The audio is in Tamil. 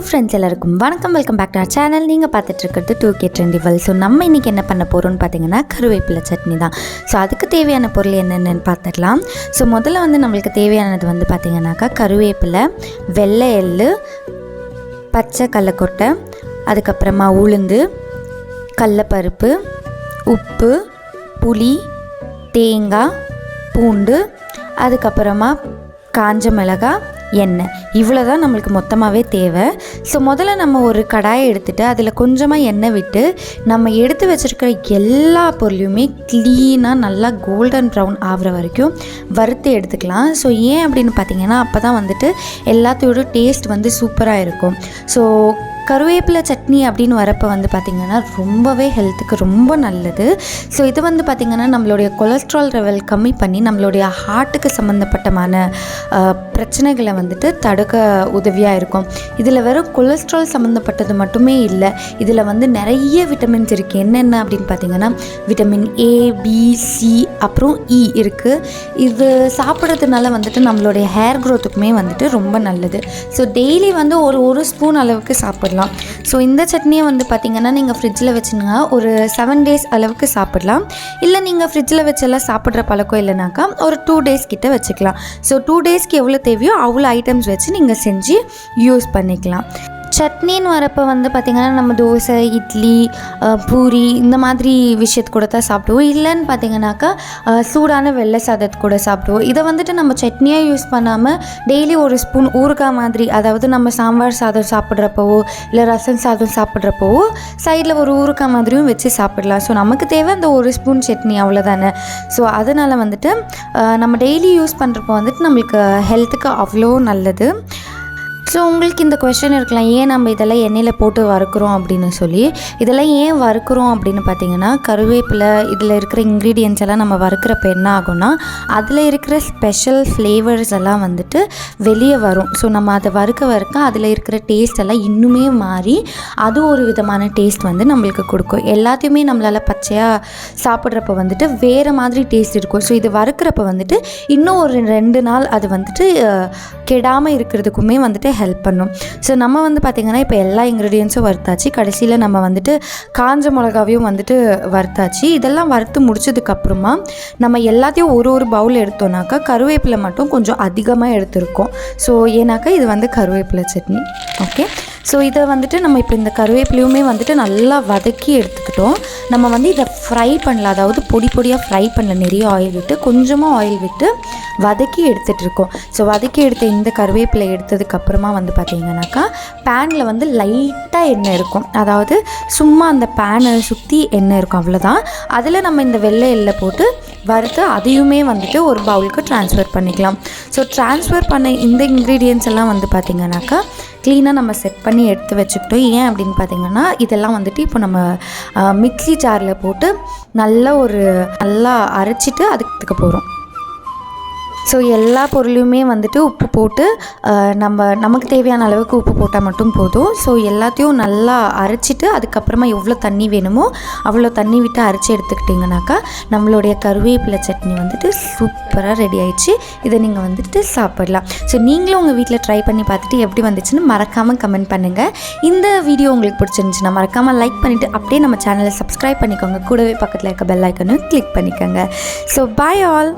ஃப்ரெண்ட்ஸ் எல்லாருக்கும் வணக்கம். Welcome back to our channel. நீங்கள் பார்த்துட்டு இருக்கிறது 2K Trendyworld. ஸோ நம்ம இன்றைக்கி என்ன பண்ண போகிறோம்னு பார்த்தீங்கன்னா கருவேப்பிலை சட்னி தான். ஸோ அதுக்கு தேவையான பொருள் என்னென்னு பார்த்துக்கலாம். ஸோ முதல்ல நம்மளுக்கு தேவையானது பார்த்தீங்கன்னாக்கா கருவேப்பிலை, வெள்ளை எள்ளு, பச்சை கடலக்கொட்டை, அதுக்கப்புறமா உளுந்து, கடலப்பருப்பு, உப்பு, புளி, தேங்காய், பூண்டு, அதுக்கப்புறமா காஞ்ச மிளகாய், எண்ணெய். இவ்வளோ தான் நம்மளுக்கு மொத்தமாகவே தேவை. ஸோ முதல்ல நம்ம ஒரு கடாயை எடுத்துகிட்டு அதில் கொஞ்சமாக எண்ணெய் விட்டு நம்ம எடுத்து வச்சுருக்கிற எல்லா பொருளையுமே க்ளீனாக நல்லா கோல்டன் ப்ரௌன் ஆகிற வரைக்கும் வறுத்து எடுத்துக்கலாம். ஸோ ஏன் அப்படின்னு பார்த்தீங்கன்னா அப்போ தான் எல்லாத்தையோட டேஸ்ட் சூப்பராக இருக்கும். ஸோ கருவேப்பிலை சட்னி அப்படின்னு வரப்போ பார்த்திங்கன்னா ரொம்பவே ஹெல்த்துக்கு ரொம்ப நல்லது. ஸோ இது பார்த்திங்கன்னா நம்மளுடைய கொலஸ்ட்ரால் லெவல் கம்மி பண்ணி நம்மளுடைய ஹார்ட்டுக்கு சம்மந்தப்பட்டமான பிரச்சனைகளை தடுக்க உதவியாக இருக்கும். இதில் வெறும் கொலஸ்ட்ரால் சம்மந்தப்பட்டது மட்டுமே இல்லை, இதில் நிறைய விட்டமின்ஸ் இருக்குது. என்னென்ன அப்படின்னு பார்த்திங்கன்னா விட்டமின் A, B, C அப்புறம் E இருக்குது. இது சாப்பிட்றதுனால நம்மளுடைய ஹேர் க்ரோத்துக்குமே ரொம்ப நல்லது. ஸோ டெய்லி ஒரு ஸ்பூன் அளவுக்கு சாப்பிடலாம். ஸோ இந்த சட்னியை பார்த்திங்கன்னா நீங்கள் ஃப்ரிட்ஜில் வச்சுருங்க, ஒரு 7 days அளவுக்கு சாப்பிடலாம். இல்லை நீங்கள் ஃப்ரிட்ஜில் வச்செல்லாம் சாப்பிட்ற பழக்கம் இல்லைனாக்கா ஒரு 2 days கிட்ட வச்சுக்கலாம். ஸோ 2 daysக்கு எவ்வளோ தேவையோ அவ்வளோ ஐட்டம்ஸ் வச்சு நீங்கள் செஞ்சு யூஸ் பண்ணிக்கலாம். சட்னின்னு வரப்போ பார்த்திங்கன்னா நம்ம தோசை, இட்லி, பூரி இந்த மாதிரி விஷயத்து கூட தான் சாப்பிடுவோம். இல்லைன்னு பார்த்திங்கனாக்கா சூடான வெள்ளை சாதத்து கூட சாப்பிடுவோம். இதை நம்ம சட்னியாக யூஸ் பண்ணாமல் டெய்லி ஒரு ஸ்பூன் ஊறுகாய் மாதிரி, அதாவது நம்ம சாம்பார் சாதம் சாப்பிட்றப்போவோ இல்லை ரசம் சாதம் சாப்பிட்றப்போவோ சைடில் ஒரு ஊறுகாய் மாதிரியும் வச்சு சாப்பிடலாம். ஸோ நமக்கு தேவை அந்த ஒரு ஸ்பூன் சட்னி, அவ்வளோதானே. ஸோ அதனால் நம்ம டெய்லி யூஸ் பண்ணுறப்போ நம்மளுக்கு ஹெல்த்துக்கு அவ்வளோ நல்லது. ஸோ உங்களுக்கு இந்த கொஸ்டின் இருக்கலாம், ஏன் நம்ம இதெல்லாம் எண்ணெயில் போட்டு வறுக்கிறோம் அப்படின்னு சொல்லி. இதெல்லாம் ஏன் வறுக்கிறோம் அப்படின்னு பார்த்தீங்கன்னா கருவேப்பிலை இதில் இருக்கிற இன்க்ரீடியன்ட்ஸ் எல்லாம் நம்ம வறுக்கிறப்ப என்ன ஆகும்னா அதில் இருக்கிற ஸ்பெஷல் ஃப்ளேவர்ஸ் எல்லாம் வெளியே வரும். ஸோ நம்ம அதை வறுக்க அதில் இருக்கிற டேஸ்ட் எல்லாம் இன்னுமே மாறி அது ஒரு விதமான டேஸ்ட் நம்மளுக்கு கொடுக்கும். எல்லாத்தையுமே நம்மளால் பச்சையாக சாப்பிட்றப்ப வேறு மாதிரி டேஸ்ட் இருக்கும். ஸோ இது வறுக்கிறப்ப இன்னும் ஒரு 2 நாள் அது கெடாமல் இருக்கிறதுக்குமே ஹெல்ப் பண்ணும். ஸோ நம்ம பார்த்திங்கன்னா இப்போ எல்லா இன்க்ரீடியன்ஸும் வறுத்தாச்சு. கடைசியில் நம்ம காஞ்ச மிளகாவையும் வறுத்தாச்சு. இதெல்லாம் வறுத்து முடிச்சதுக்கப்புறமா நம்ம எல்லாத்தையும் ஒரு பவுல் எடுத்தோம்னாக்கா கருவேப்பிலை மட்டும் கொஞ்சம் அதிகமாக எடுத்துருக்கோம். ஸோ ஏன்னாக்கா இது கருவேப்பிலை சட்னி. ஓகே, ஸோ இதை நம்ம இப்போ இந்த கருவேப்பிலையுமே நல்லா வதக்கி எடுத்துக்கிட்டோம். நம்ம இதை ஃப்ரை பண்ணல, அதாவது பொடியாக ஃப்ரை பண்ணல, நிறைய ஆயில் விட்டு கொஞ்சமாக ஆயில் விட்டு வதக்கி எடுத்துகிட்ருக்கோம். ஸோ வதக்கி எடுத்த இந்த கருவேப்பிலை எடுத்ததுக்கப்புறமா பார்த்திங்கனாக்கா பேனில் லைட்டாக எண்ணெய் இருக்கும், அதாவது சும்மா அந்த பேனை சுற்றி எண்ணெய் இருக்கும், அவ்வளோதான். அதில் நம்ம இந்த வெள்ளை எள்ளை போட்டு வறுத்து அதையுமே ஒரு பவுலுக்கு ட்ரான்ஸ்ஃபர் பண்ணிக்கலாம். ஸோ ட்ரான்ஸ்ஃபர் பண்ண இந்த இன்க்ரீடியன்ஸ் எல்லாம் பார்த்திங்கனாக்கா க்ளீனாக நம்ம செட் பண்ணி எடுத்து வச்சுக்கிட்டோம். ஏன் அப்படின்னு பார்த்திங்கன்னா இதெல்லாம் இப்போ நம்ம மிக்ஸி ஜாரில் போட்டு நல்லா அரைச்சிட்டு அதுக்கு போகிறோம். ஸோ எல்லா பொருளையுமே உப்பு போட்டு நமக்கு தேவையான அளவுக்கு உப்பு போட்டால் மட்டும் போதும். ஸோ எல்லாத்தையும் நல்லா அரைச்சிட்டு அதுக்கப்புறமா எவ்வளோ தண்ணி வேணுமோ அவ்வளோ தண்ணி விட்டு அரைச்சி எடுத்துக்கிட்டிங்கனாக்கா நம்மளுடைய கருவேப்பிலை சட்னி சூப்பராக ரெடி ஆயிடுச்சு. இதை நீங்கள் சாப்பிடலாம். ஸோ நீங்களும் உங்கள் வீட்டில் ட்ரை பண்ணி பார்த்துட்டு எப்படி வந்துச்சுன்னு மறக்காமல் கமெண்ட் பண்ணுங்கள். இந்த வீடியோ உங்களுக்கு பிடிச்சிருந்துச்சுன்னா மறக்காமல் லைக் பண்ணிவிட்டு அப்படியே நம்ம சேனலை சப்ஸ்கிரைப் பண்ணிக்கோங்க. கூடவே பக்கத்தில் இருக்க பெல் ஐக்கனும் கிளிக் பண்ணிக்கோங்க. So bye all.